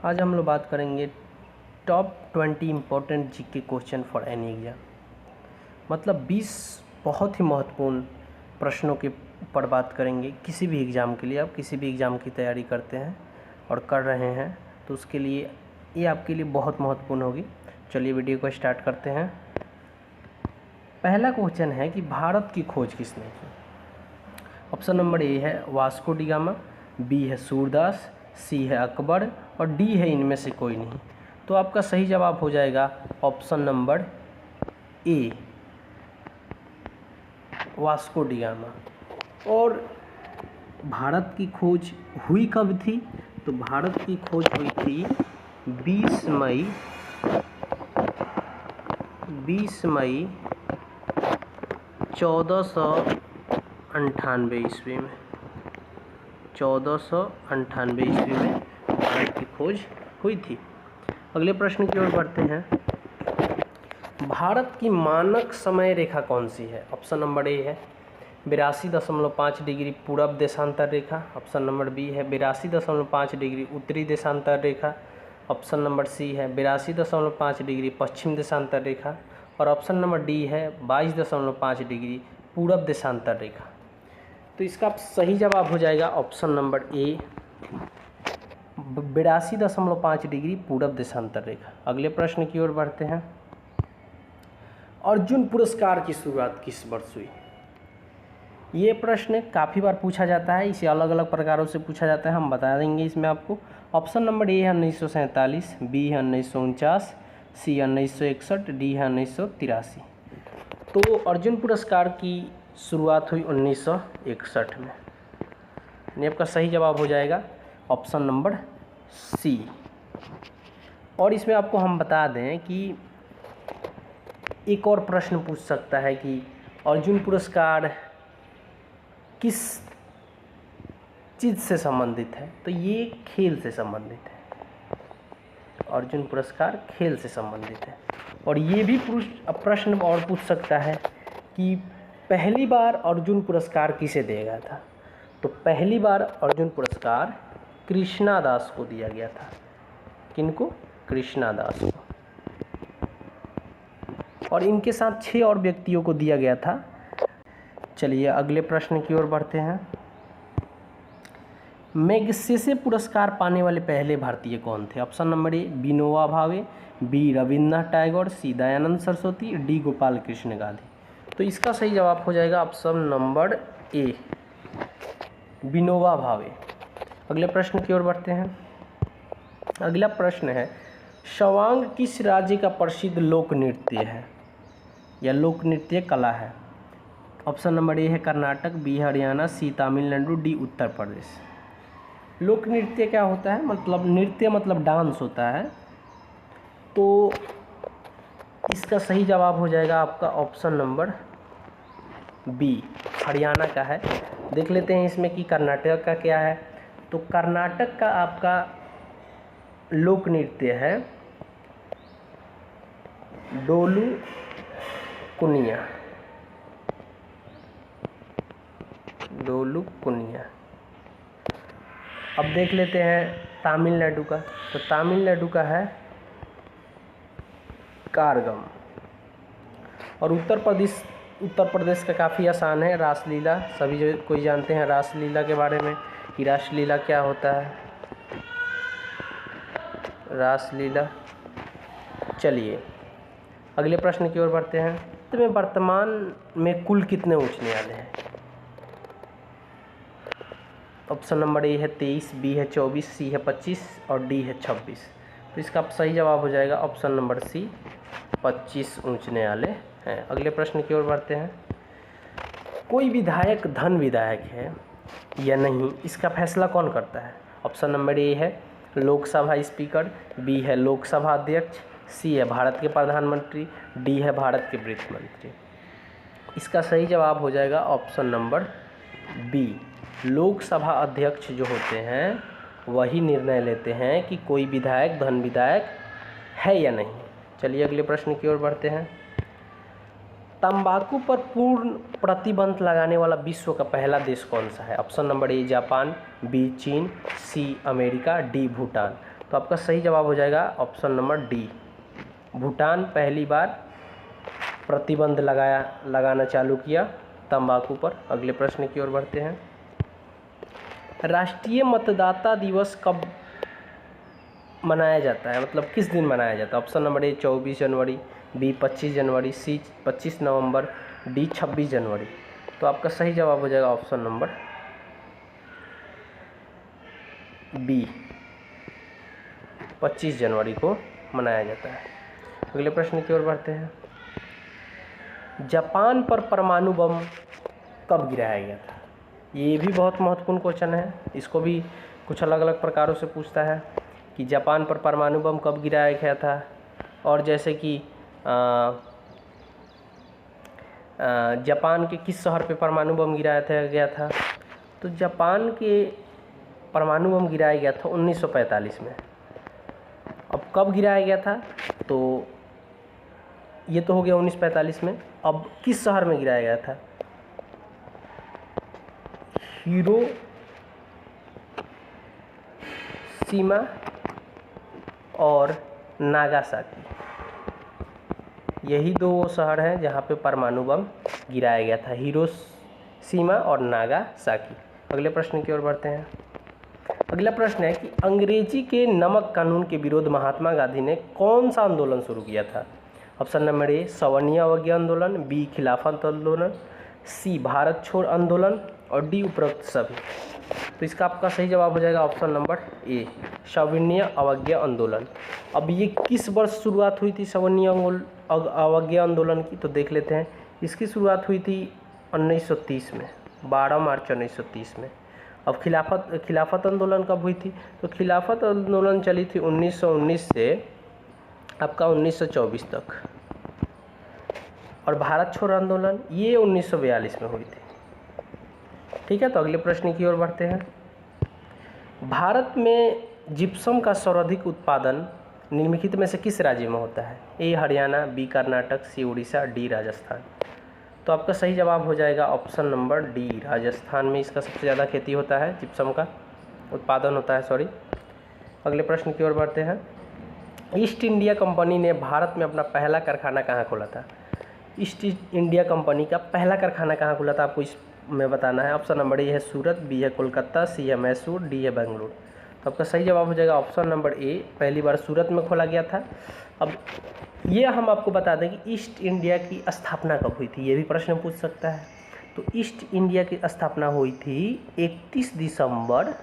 आज हम लोग बात करेंगे top 20 important GK question for any exam. मतलब 20 बहुत ही महत्वपूर्ण प्रश्नों के ऊपर बात करेंगे। किसी भी एग्ज़ाम के लिए, आप किसी भी एग्ज़ाम की तैयारी करते हैं और कर रहे हैं तो उसके लिए ये आपके लिए बहुत महत्वपूर्ण होगी। चलिए वीडियो को स्टार्ट करते हैं। पहला क्वेश्चन है कि भारत की खोज किसने की। ऑप्शन नंबर ए है वास्को डी गामा, बी है सूरदास, सी है अकबर और डी है इनमें से कोई नहीं। तो आपका सही जवाब हो जाएगा ऑप्शन नंबर ए, वास्को डी गामा। और भारत की खोज हुई कब थी? तो भारत की खोज हुई थी 20 मई 1498 ईस्वी में। 1498 ईस्वी में भारत की खोज हुई थी। अगले प्रश्न की ओर बढ़ते हैं। भारत की मानक समय रेखा कौन सी है? ऑप्शन नंबर ए है 82.5 डिग्री पूरब देशांतर रेखा। ऑप्शन नंबर बी है 82.5 डिग्री उत्तरी देशांतर रेखा। ऑप्शन नंबर सी है 82.5 डिग्री पश्चिम देशांतर रेखा। और ऑप्शन नंबर डी है 22.5 डिग्री पूरब देशांतर रेखा। तो इसका सही जवाब हो जाएगा ऑप्शन नंबर ए, 82.5 डिग्री पूरब देशांतर रेखा। अगले प्रश्न की ओर बढ़ते हैं। अर्जुन पुरस्कार की शुरुआत किस वर्ष हुई? ये प्रश्न काफ़ी बार पूछा जाता है, इसे अलग अलग प्रकारों से पूछा जाता है, हम बता देंगे इसमें आपको। ऑप्शन नंबर ए है 1947, बी है 1949, सी है 1961, डी है 1983। तो अर्जुन पुरस्कार की शुरुआत हुई 1961 में। यानी आपका सही जवाब हो जाएगा ऑप्शन नंबर सी। और इसमें आपको हम बता दें कि एक और प्रश्न पूछ सकता है कि अर्जुन पुरस्कार किस चीज़ से संबंधित है? तो ये खेल से संबंधित है। अर्जुन पुरस्कार खेल से संबंधित है। और ये भी प्रश्न और पूछ सकता है कि पहली बार अर्जुन पुरस्कार किसे दिया गया था? तो पहली बार अर्जुन पुरस्कार कृष्णा दास को दिया गया था। किनको? कृष्णा दास को। और इनके साथ 6 और व्यक्तियों को दिया गया था। चलिए अगले प्रश्न की ओर बढ़ते हैं। मैग्सेसे पुरस्कार पाने वाले पहले भारतीय कौन थे? ऑप्शन नंबर ए विनोबा भावे, बी रविन्द्रनाथ टैगोर, सी दयानंद सरस्वती, डी गोपाल कृष्ण गांधी। तो इसका सही जवाब हो जाएगा ऑप्शन नंबर ए, विनोबा भावे। अगले प्रश्न की ओर बढ़ते हैं। अगला प्रश्न है शवांग किस राज्य का प्रसिद्ध लोक नृत्य है या लोक नृत्य कला है? ऑप्शन नंबर ए है कर्नाटक, बी हरियाणा, सी तमिलनाडु, डी उत्तर प्रदेश। लोक नृत्य क्या होता है? मतलब नृत्य मतलब डांस होता है। तो इसका सही जवाब हो जाएगा आपका ऑप्शन नंबर बी, हरियाणा का है। देख लेते हैं इसमें कि कर्नाटक का क्या है। तो कर्नाटक का आपका लोक नृत्य है डोलू कुनिया। डोलू कुनिया। अब देख लेते हैं तमिलनाडु का। तो तमिलनाडु का है कारगम। और उत्तर प्रदेश का काफ़ी आसान है, रासलीला। सभी जो कोई जानते हैं रासलीला के बारे में कि रासलीला क्या होता है। रासलीला। चलिए अगले प्रश्न की ओर बढ़ते हैं। तो में वर्तमान में कुल कितने उच्च न्यायालय हैं? ऑप्शन नंबर ए है 23, बी है 24, सी है 25 और डी है 26। तो इसका सही जवाब हो जाएगा ऑप्शन नंबर सी, 25 उच्च न्यायालय हैं। अगले प्रश्न की ओर बढ़ते हैं। कोई विधायक धन विधायक है या नहीं, इसका फैसला कौन करता है? ऑप्शन नंबर ए है लोकसभा स्पीकर, बी है लोकसभा अध्यक्ष, सी है भारत के प्रधानमंत्री, डी है भारत के वित्त मंत्री। इसका सही जवाब हो जाएगा ऑप्शन नंबर बी, लोकसभा अध्यक्ष जो होते हैं वही निर्णय लेते हैं कि कोई विधायक धन विधायक है या नहीं। चलिए अगले प्रश्न की ओर बढ़ते हैं। तंबाकू पर पूर्ण प्रतिबंध लगाने वाला विश्व का पहला देश कौन सा है? Option number A Japan, B चीन, सी अमेरिका, डी भूटान। तो आपका सही जवाब हो जाएगा ऑप्शन नंबर डी। भूटान पहली बार प्रतिबंध लगाना चालू किया तंबाकू पर। अगले प्रश्न की ओर बढ़ते हैं। राष्ट्रीय मतदाता दिवस कब मनाया जाता है, मतलब किस दिन मनाया जाता है? ऑप्शन नंबर ए 24 जनवरी, बी 25 जनवरी, सी 25 नवंबर, डी 26 जनवरी। तो आपका सही जवाब हो जाएगा ऑप्शन नंबर बी, 25 जनवरी को मनाया जाता है। अगले प्रश्न की ओर बढ़ते हैं। जापान पर परमाणु बम कब गिराया गया था? ये भी बहुत महत्वपूर्ण क्वेश्चन है, इसको भी कुछ अलग अलग प्रकारों से पूछता है कि जापान पर परमाणु बम कब गिराया गया था। और जैसे कि जापान के किस शहर पे परमाणु बम गिराया गया था? तो जापान के परमाणु बम गिराया गया था 1945 में। अब कब गिराया गया था? तो ये तो हो गया 1945 में। अब किस शहर में गिराया गया था? हिरोशिमा और नागासाकी, यही दो शहर हैं जहाँ पे परमाणु बम गिराया गया था, हिरोशिमा और नागासाकी। अगले प्रश्न की ओर बढ़ते हैं। अगला प्रश्न है कि अंग्रेजी के नमक कानून के विरोध महात्मा गांधी ने कौन सा आंदोलन शुरू किया था? ऑप्शन नंबर ए सवर्णीय अवज्ञा आंदोलन, बी खिलाफत आंदोलन, सी भारत छोड़ आंदोलन और डी उपरोक्त सभी। तो इसका आपका सही जवाब हो जाएगा ऑप्शन नंबर ए सवर्णीय अवज्ञा आंदोलन। अब ये किस वर्ष शुरुआत हुई थी सवर्णीय अवज्ञा आंदोलन की? तो देख लेते हैं। इसकी शुरुआत हुई थी 1930 में, 12 मार्च 1930 में। अब खिलाफत आंदोलन कब हुई थी? तो खिलाफत आंदोलन चली थी 1919 से आपका 1924 तक। और भारत छोड़ आंदोलन ये 1942 में हुई थी। ठीक है, तो अगले प्रश्न की ओर बढ़ते हैं। भारत में जिप्सम का सर्वाधिक उत्पादन निम्नलिखित में से किस राज्य में होता है? ए हरियाणा, बी कर्नाटक, सी उड़ीसा, डी राजस्थान। तो आपका सही जवाब हो जाएगा ऑप्शन नंबर डी, राजस्थान में इसका सबसे ज़्यादा खेती होता है, जिप्सम का उत्पादन होता है, सॉरी। अगले प्रश्न की ओर बढ़ते हैं। ईस्ट इंडिया कंपनी ने भारत में अपना पहला कारखाना कहाँ खोला था? ईस्ट इंडिया कंपनी का पहला कारखाना कहाँ खोला था आपको इसमें बताना है। ऑप्शन नंबर ए है सूरत, बी है कोलकाता, सी है मैसूर, डी है बेंगलुरु। तो आपका सही जवाब हो जाएगा ऑप्शन नंबर ए, पहली बार सूरत में खोला गया था। अब ये हम आपको बता दें कि ईस्ट इंडिया की स्थापना कब हुई थी, ये भी प्रश्न पूछ सकता है। तो ईस्ट इंडिया की स्थापना हुई थी 31 दिसंबर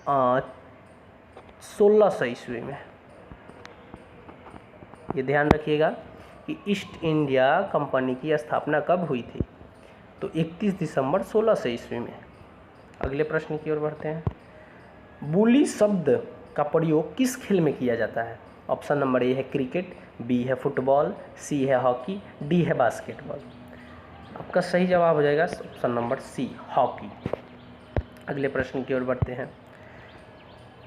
1600 ईस्वी में। ये ध्यान रखिएगा कि ईस्ट इंडिया कंपनी की स्थापना कब हुई थी, तो 31 दिसंबर 1600 ईस्वी में। अगले प्रश्न की ओर बढ़ते हैं। बुली शब्द का प्रयोग किस खेल में किया जाता है? ऑप्शन नंबर ए है क्रिकेट, बी है फुटबॉल, सी है हॉकी, डी है बास्केटबॉल। आपका सही जवाब हो जाएगा ऑप्शन नंबर सी, हॉकी। अगले प्रश्न की ओर बढ़ते हैं।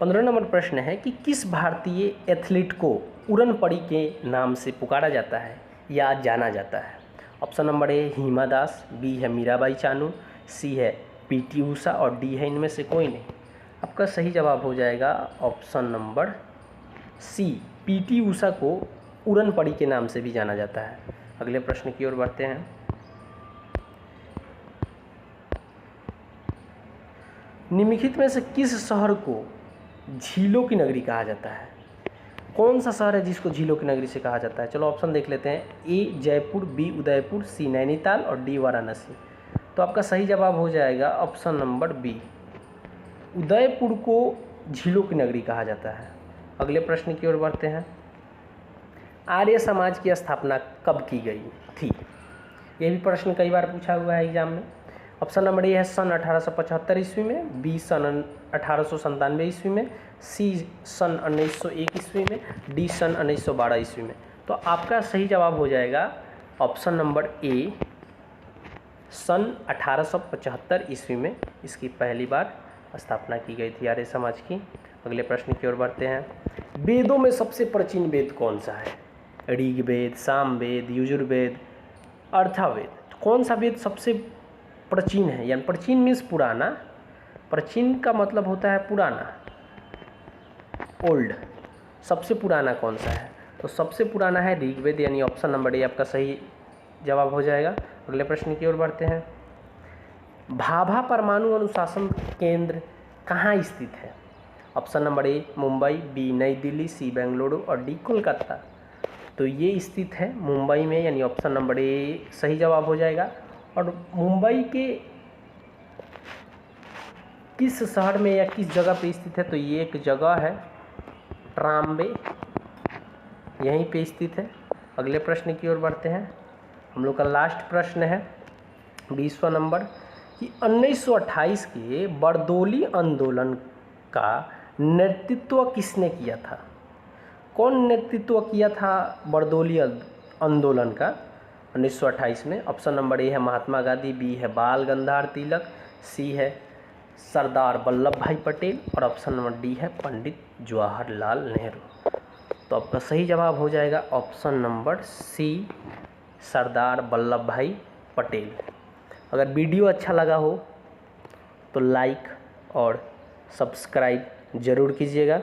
15 नंबर प्रश्न है कि किस भारतीय एथलीट को उड़न परी के नाम से पुकारा जाता है या जाना जाता है? Option number A Hima Das, B है मीराबाई चानू, सी है पीटी उषा और डी है इनमें से कोई नहीं। आपका सही जवाब हो जाएगा option number C, PT Usha को उड़न परी के नाम से भी जाना जाता है। अगले प्रश्न की ओर बढ़ते हैं। निम्नलिखित में से किस शहर को झीलों की नगरी कहा जाता है? कौन सा शहर है जिसको झीलों की नगरी से कहा जाता है? चलो ऑप्शन देख लेते हैं। ए जयपुर, बी उदयपुर, सी नैनीताल और डी वाराणसी। तो आपका सही जवाब हो जाएगा ऑप्शन नंबर बी, उदयपुर को झीलों की नगरी कहा जाता है। अगले प्रश्न की ओर बढ़ते हैं। आर्य समाज की स्थापना कब की गई थी? यह भी प्रश्न कई बार पूछा हुआ है एग्जाम में। ऑप्शन नंबर ए है सन 1875 ईस्वी में, बी सन 1897 ईस्वी में, सी सन 1901 ईस्वी में, डी सन 1912 ईस्वी में। तो आपका सही जवाब हो जाएगा ऑप्शन नंबर ए, सन 1875 ईस्वी में इसकी पहली बार स्थापना की गई थी आर्य समाज की। अगले प्रश्न की ओर बढ़ते हैं। वेदों में सबसे प्राचीन वेद कौन सा है? ऋग्वेद, सामवेद, यजुर्वेद, अर्थावेद। तो कौन सा वेद सबसे प्राचीन है? यानी प्राचीन मीन्स पुराना, प्राचीन का मतलब होता है पुराना। ओल्ड, सबसे पुराना कौन सा है? तो सबसे पुराना है ऋग्वेद, यानी ऑप्शन नंबर ए आपका सही जवाब हो जाएगा। अगले प्रश्न की ओर बढ़ते हैं। भाभा परमाणु अनुशासन केंद्र कहाँ स्थित है? Option number A Mumbai, B Nai Delhi, सी बेंगलुरु और डी कोलकाता। तो ये स्थित है मुंबई में, यानी ऑप्शन नंबर ए सही जवाब हो जाएगा। और मुंबई के किस शहर में या किस जगह पे स्थित है? तो ये एक जगह है ट्राम्बे, यहीं पे स्थित है। अगले प्रश्न की ओर बढ़ते हैं। हम लोग का लास्ट प्रश्न है 20वां नंबर कि 1928 के बरदोली आंदोलन का नेतृत्व किसने किया था? कौन नेतृत्व किया था बरदोली आंदोलन का 1928 में? ऑप्शन नंबर ए है महात्मा गांधी, बी है बाल गंगाधर तिलक, सी है सरदार वल्लभ भाई पटेल और ऑप्शन नंबर डी है पंडित जवाहरलाल नेहरू। तो आपका सही जवाब हो जाएगा option number C, Sardar Vallabh भाई पटेल। अगर वीडियो अच्छा लगा हो तो लाइक और सब्सक्राइब ज़रूर कीजिएगा।